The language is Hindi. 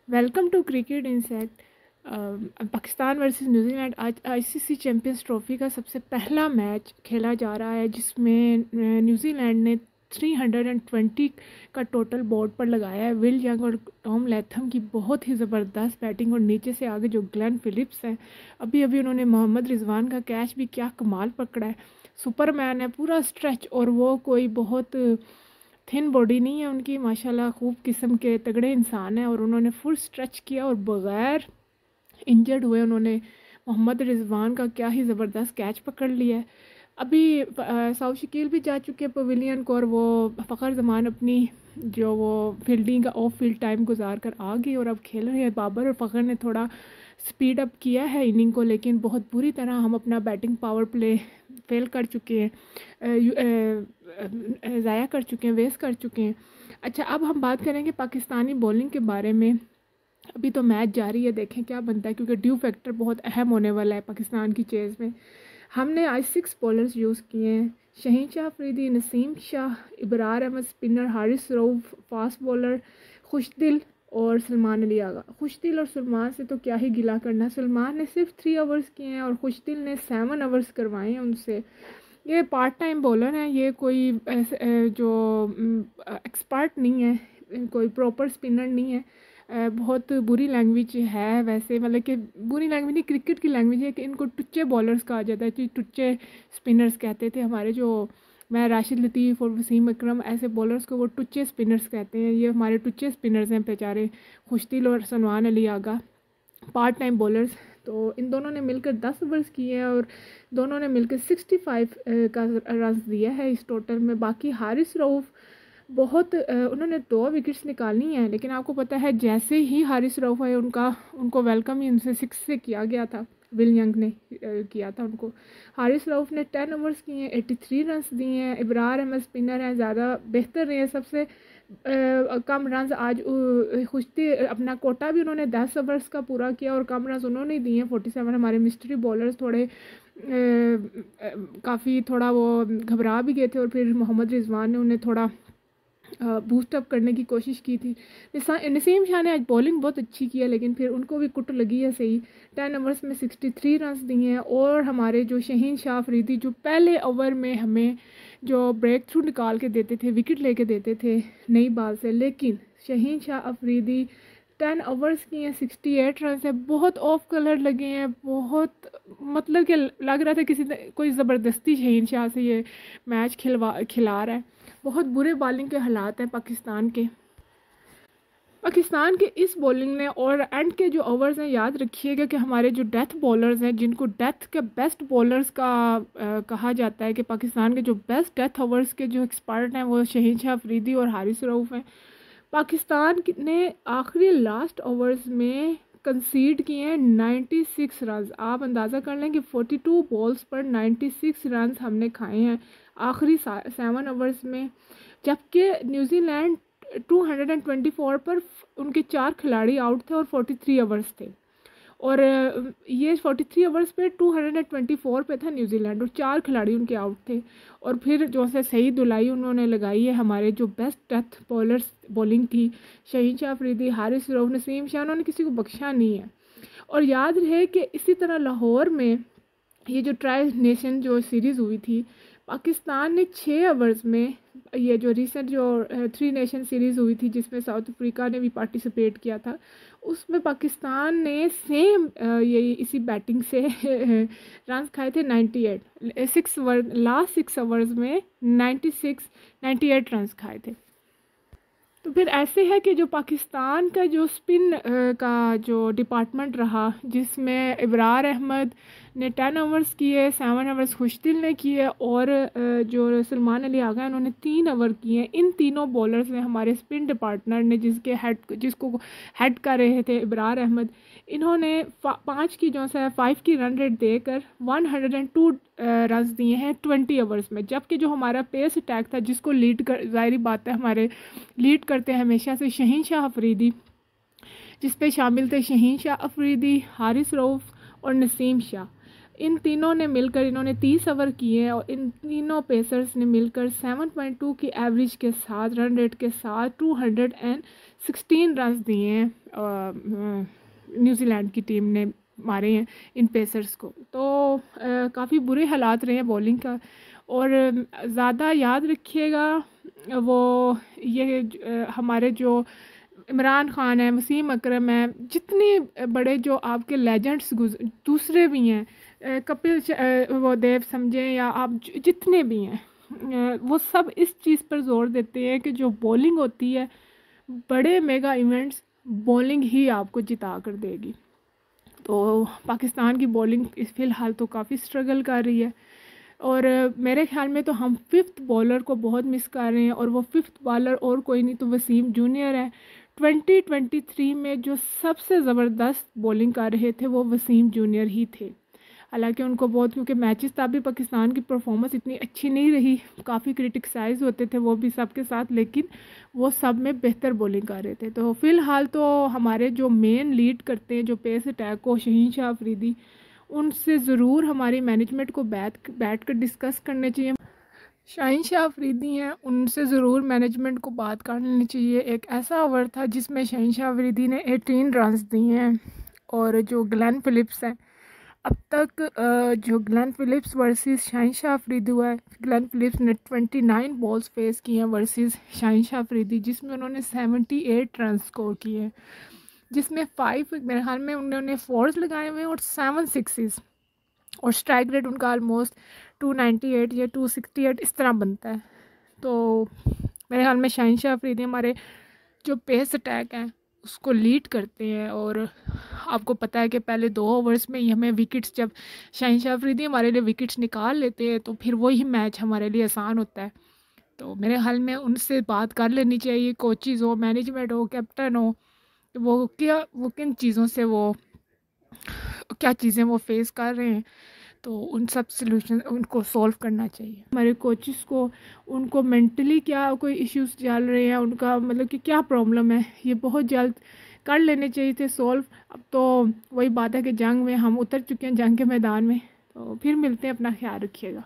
Welcome to cricket insect. Pakistan versus New Zealand आज आईसीसी चैंपियंस ट्रॉफी का सबसे पहला मैच खेला जा रहा है, जिसमें न्यूजीलैंड ने 320 का टोटल बोर्ड पर लगाया है। विल यंग और टॉम लैथम की बहुत ही ज़बरदस्त बैटिंग, और नीचे से आगे जो ग्लेन फिलिप्स हैं, अभी अभी उन्होंने मोहम्मद रिजवान का कैच भी क्या कमाल पकड़ा है। सुपरमैन है पूरा स्ट्रेच, और वो कोई बहुत थिन बॉडी नहीं है उनकी, माशाल्लाह खूब किस्म के तगड़े इंसान हैं, और उन्होंने फुल स्ट्रेच किया और बग़ैर इंजर्ड हुए उन्होंने मोहम्मद रिजवान का क्या ही ज़बरदस्त कैच पकड़ लिया है। अभी साउथ शकील भी जा चुके हैं पवेलियन को, और वो फ़खर जमान अपनी जो वो फील्डिंग का ऑफ फील्ड टाइम गुजार कर आ गए और अब खेल रहे हैं। बाबर और फ़खर ने थोड़ा स्पीड अप किया है इनिंग को, लेकिन बहुत बुरी तरह हम अपना बैटिंग पावर प्ले फेल कर चुके हैं, ज़ाया कर चुके हैं, वेस्ट कर चुके हैं। अच्छा, अब हम बात करेंगे पाकिस्तानी बॉलिंग के बारे में। अभी तो मैच जारी है, देखें क्या बनता है, क्योंकि ड्यू फैक्टर बहुत अहम होने वाला है पाकिस्तान की चेज़ में। हमने आज 6 बॉलर्स यूज़ किए हैं। Shaheen Shah Afridi, Naseem Shah, Abrar Ahmed spinner, Haris Rauf fast bowler, Khushdil और सलमान अली आगा। खुशदिल और सलमान से तो क्या ही गिला करना, सलमान ने सिर्फ 3 ओवर्स किए हैं और खुशदिल ने 7 ओवर्स करवाए हैं उनसे। ये पार्ट टाइम बॉलर हैं, ये कोई जो एक्सपर्ट नहीं है, कोई प्रॉपर स्पिनर नहीं है। बहुत बुरी लैंग्वेज है वैसे, मतलब कि बुरी लैंग्वेज नहीं, क्रिकेट की लैंग्वेज है कि इनको टुच्चे बॉलर्स कहा जाता है, कि टुच्चे स्पिनर्स कहते थे हमारे जो मैं राशिद लतीफ़ और वसीम अकरम, ऐसे बॉलर्स को वो टुच्चे स्पिनर्स कहते हैं। ये हमारे टुच्चे स्पिनर्स हैं बेचारे खुशदिल और Salman Ali Agha, part time bowlers. तो इन दोनों ने मिलकर 10 ओवर्स किए हैं और दोनों ने मिलकर 65 का रन दिया है इस टोटल में। बाकी हारिस रऊफ़ बहुत उन्होंने 2 विकेट्स निकाली हैं, लेकिन आपको पता है जैसे ही हारिस रऊफ़ आए उनको वेलकम ही उनसे 6 से किया गया था। विल यंग ने किया था उनको। हारिस रऊफ़ ने 10 ओवर्स किए हैं, 83 रन दिए हैं। इबरार अहमद स्पिनर हैं, ज़्यादा बेहतर रहे हैं, सबसे कम रन आज खुश्ती अपना कोटा भी उन्होंने 10 ओवर्स का पूरा किया और कम रन उन्होंने दिए हैं 47। हमारे मिस्ट्री बॉलर्स थोड़े काफ़ी थोड़ा वो घबरा भी गए थे, और फिर मोहम्मद रिजवान ने उन्हें थोड़ा बूस्ट अप करने की कोशिश की थी। नसीम शाह ने आज बॉलिंग बहुत अच्छी की है, लेकिन फिर उनको भी कुट लगी है सही। 10 ओवर्स में 63 रन दिए हैं। और हमारे जो शहीन शाह अफरीदी, जो पहले ओवर में हमें जो ब्रेक थ्रू निकाल के देते थे, विकेट लेके देते थे नई बाल से, लेकिन शहीन शाह अफरीदी 10 ओवर्स की हैं, 68 रन है। बहुत ऑफ कलर लगे हैं, बहुत मतलब कि लग रहा था किसी कोई ज़बरदस्ती शहीन शाह से ये मैच खिला रहा है। बहुत बुरे बॉलिंग के हालात हैं पाकिस्तान के इस बॉलिंग ने, और एंड के जो ओवर्स हैं, याद रखिएगा कि हमारे जो डेथ बॉलर्स हैं, जिनको डेथ के बेस्ट बॉलर्स का कहा जाता है, कि पाकिस्तान के जो बेस्ट डेथ ओवर्स के जो एक्सपर्ट हैं वो शहीन शाह अफरीदी और हारिस रऊफ़ हैं। पाकिस्तान ने आखिरी लास्ट ओवर्स में कंसीड किए हैं 96 रन। आप अंदाज़ा कर लें कि 42 बॉल्स पर 96 रन हमने खाए हैं आखिरी 7 ओवर्स में, जबकि न्यूजीलैंड 224 पर उनके 4 खिलाड़ी आउट थे और 43 ओवर्स थे। और ये 43 ओवर्स पे 224 पे था न्यूजीलैंड, और 4 खिलाड़ी उनके आउट थे। और फिर जो से सही धुलाई उन्होंने लगाई है, हमारे जो बेस्ट डेथ बॉलर्स बॉलिंग थी, शहीन शाह अफरीदी, हारिस रऊफ, नसीम शाह, उन्होंने किसी को बख्शा नहीं है। और याद रहे कि इसी तरह लाहौर में ये जो ट्राई नेशन जो सीरीज़ हुई थी, पाकिस्तान ने 6 ओवर्स में, ये जो रिसेंट जो 3 नेशन सीरीज़ हुई थी जिसमें साउथ अफ्रीका ने भी पार्टिसिपेट किया था, उसमें पाकिस्तान ने सेम यही इसी बैटिंग से रन खाए थे 98। लास्ट 6 ओवर्स में 98 रन खाए थे। तो फिर ऐसे है कि जो पाकिस्तान का जो स्पिन का जो डिपार्टमेंट रहा, जिसमें इबरार अहमद ने 10 ओवर्स किए, 7 ओवर्स खुशदिल ने किए, और जो सलमान अली आगा उन्होंने 3 ओवर किए। इन तीनों बॉलर्स ने, हमारे स्पिन डिपार्टनर ने, जिसको हेड कर रहे थे इबरार अहमद, इन्होंने 5 की रन रेट देकर 102 रन दिए हैं 20 ओवर्स में। जबकि जो हमारा पेस अटैक था, जिसको लीड कर, ज़ाहिर बात है हमारे लीड करते हैं हमेशा से शहीन शाह अफरीदी, जिस पे शामिल थे शहीन शाह अफरीदी, हारिस रऊफ और नसीम शाह। इन तीनों ने मिलकर इन्होंने 30 ओवर किए और इन तीनों पेसर्स ने मिलकर 7.2 की एवरेज के साथ रन रेट के साथ 216 रन दिए हैं न्यूजीलैंड की टीम ने मारे हैं इन पेसर्स को। तो काफ़ी बुरे हालात रहे हैं बॉलिंग का। और ज़्यादा याद रखिएगा वो ये हमारे जो इमरान खान है, वसीम अकरम है, जितने बड़े जो आपके लेजेंड्स दूसरे भी हैं, कपिल वो देव समझें या आप जितने भी हैं, वो सब इस चीज़ पर जोर देते हैं कि जो बॉलिंग होती है बड़े मेगा इवेंट्स बॉलिंग ही आपको जिता कर देगी। तो पाकिस्तान की बॉलिंग इस फ़िलहाल तो काफ़ी स्ट्रगल कर रही है और मेरे ख्याल में तो हम 5th बॉलर को बहुत मिस कर रहे हैं और वो 5th बॉलर और कोई नहीं तो वसीम जूनियर है। 2023 में जो सबसे ज़बरदस्त बॉलिंग कर रहे थे वो वसीम जूनियर ही थे। हालांकि उनको बहुत, क्योंकि मैचेस तब भी पाकिस्तान की परफॉर्मेंस इतनी अच्छी नहीं रही, काफ़ी क्रिटिसाइज़ होते थे वो भी सबके साथ, लेकिन वो सब में बेहतर बॉलिंग कर रहे थे। तो फ़िलहाल तो हमारे जो मेन लीड करते हैं जो पेस अटैक को, शहीन शाह अफरीदी, उनसे ज़रूर हमारी मैनेजमेंट को बैठ कर डिस्कस करने चाहिए। शाहीन शाह अफरीदी हैं, उनसे ज़रूर मैनेजमेंट को बात कर लेनी चाहिए। एक ऐसा ओवर था जिसमें शाहीन शाह अफरीदी ने 18 रन्स दिए हैं और जो ग्लेन फिलिप्स हैं, अब तक जो Glenn Phillips versus Shaheen Shah Afridi हुआ है, ग्लेन फिलिप्स ने 29 बॉल्स फेस किए हैं वर्सेस शाहीन शाह अफरीदी, जिसमें उन्होंने 78 रन स्कोर किए हैं, जिसमें 5 मेरे ख्याल में उन्होंने 4s लगाए हुए हैं और 7 6s, और स्ट्राइक रेट उनका ऑलमोस्ट 298 या 268 इस तरह बनता है। तो मेरे ख्याल में शाहीन शाह अफरीदी हमारे जो पेस अटैक हैं उसको लीड करते हैं। और आपको पता है कि पहले 2 ओवर्स में ही हमें विकेट्स, जब शाहीन शाह अफरीदी हमारे लिए विकेट्स निकाल लेते हैं तो फिर वही मैच हमारे लिए आसान होता है। तो मेरे ख्याल में उनसे बात कर लेनी चाहिए, कोचेस हो, मैनेजमेंट हो, कैप्टन हो, वो किन चीज़ों से वो क्या चीज़ें वो फेस कर रहे हैं, तो उन सब सलूशन उनको सॉल्व करना चाहिए। हमारे कोचेस को, उनको मेंटली क्या कोई इश्यूज चल रहे हैं, उनका मतलब कि क्या प्रॉब्लम है, ये बहुत जल्द कर लेने चाहिए थे सॉल्व। अब तो वही बात है कि जंग में हम उतर चुके हैं, जंग के मैदान में। तो फिर मिलते हैं, अपना ख्याल रखिएगा।